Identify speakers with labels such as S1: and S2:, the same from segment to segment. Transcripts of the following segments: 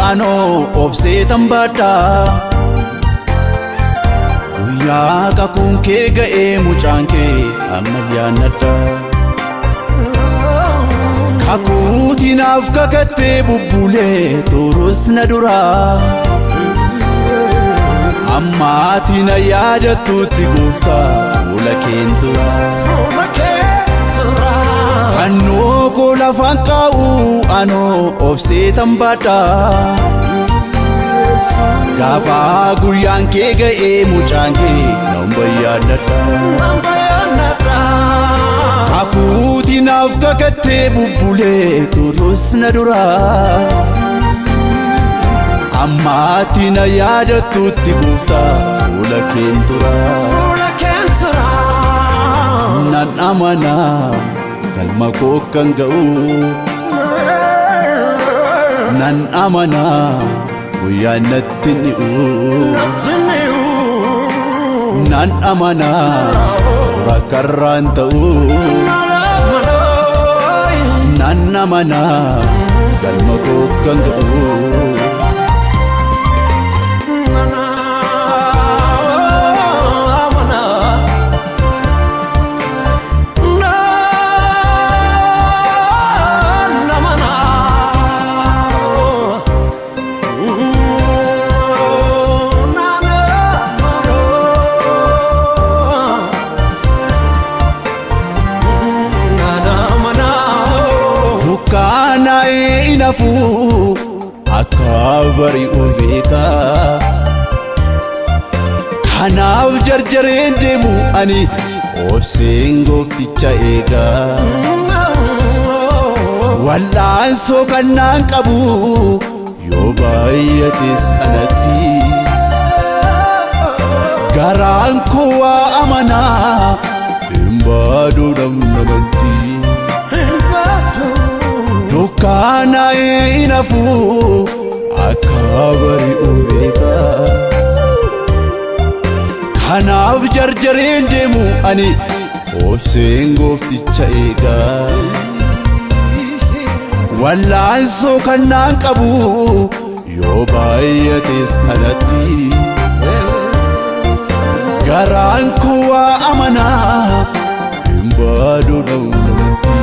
S1: ano obsee tambadha guyyaa kakuun kee ga'ee mucaan kee amma yaannadha kakuutinaaf kakattee bubbulee turus na dura ammaati na yaadattutti gooftaa fuula keen tura fannoo koo lafaan kaa'u ano obsee tambadha gaafa guyyaan kee ga'ee mucaan kee nama yaannadha kakuutinaaf kakattee bubbulee turus na dura ammaati na yaadattutti gooftaa fuula keen tura nan amana galma koo kan ga'u nan amana guyyaan natti ni'u nan amana rakkarraan ta'u nan amana galma koo kan ga'u inafu akabari ubeka kanaaf jarjareen deemu ani obseen goofticha eega wallaansoo kannaan qabu yoo baay'ates anatti garaan koo waa amanaa hin baaduu namnamanti dukkaana inafu akabari ubeka kanaaf jarjareen deemu ani obseen goofticha eega wallaansoo kannaan qabu yoo baay'ates anatti garaan koo waa amanaa hin baaduu namnamanti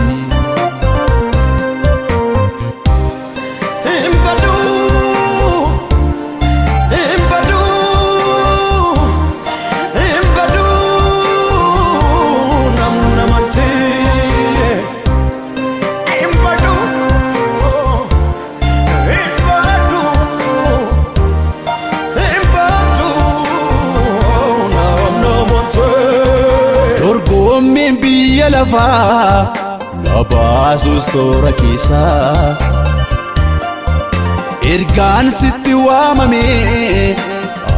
S1: biyya lafaa na baasus toora keessaa ergaan sitti waamame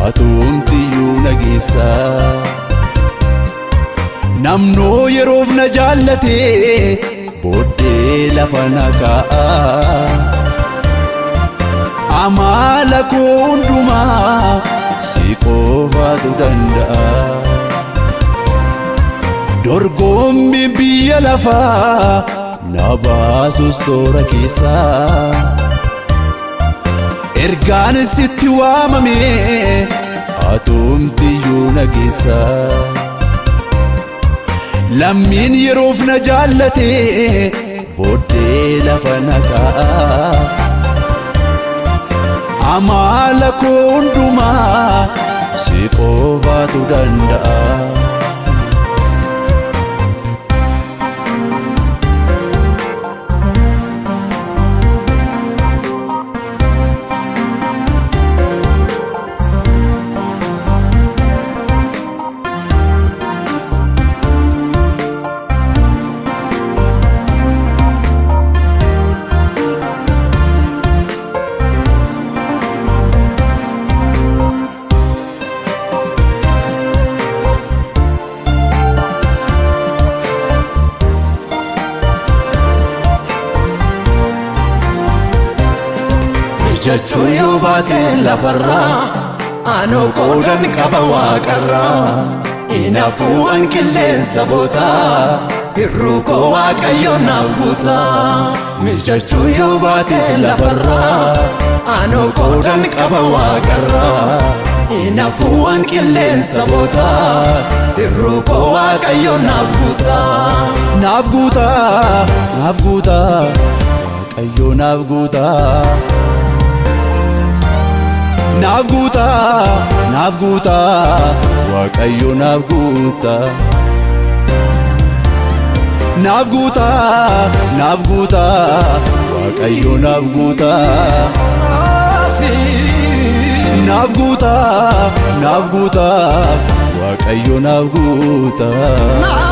S1: atumtiyyuu nageessa namnoo yeroof na jaallate booddee lafa na kaa'a amala koo hundumaa si qofaatu danda'a dorgommi biyya lafaa na baasus toora keessaa ergaan sitti waamame atumtiyyuu nageessa lammiin yeroof na jaallate booddee lafa na kaa'a amala koo hundumaa si qofaatu danda'a jechuu yoo baate lafarraa anoo qoodan qaba waaqarraa inaafuu an qilleensa bootaa hirruu koo waaqayyo naaf guutaa jechuu yoo baate lafarraa
S2: Ano qoodan qaba waaqarraa Inafuwan qilleensa bootaa Irruu koo Waaqayyo naaf guutaa
S1: Naaf guutaa, naaf guutaa Waaqayyo naaf guutaa Naaf guutaa, naaf guutaa Waaqayyo naaf guutaa Naaf guutaa, naaf guutaa Waaqayyo naaf guutaa Naaf guutaa, naaf guutaa Waaqayyo naaf guutaa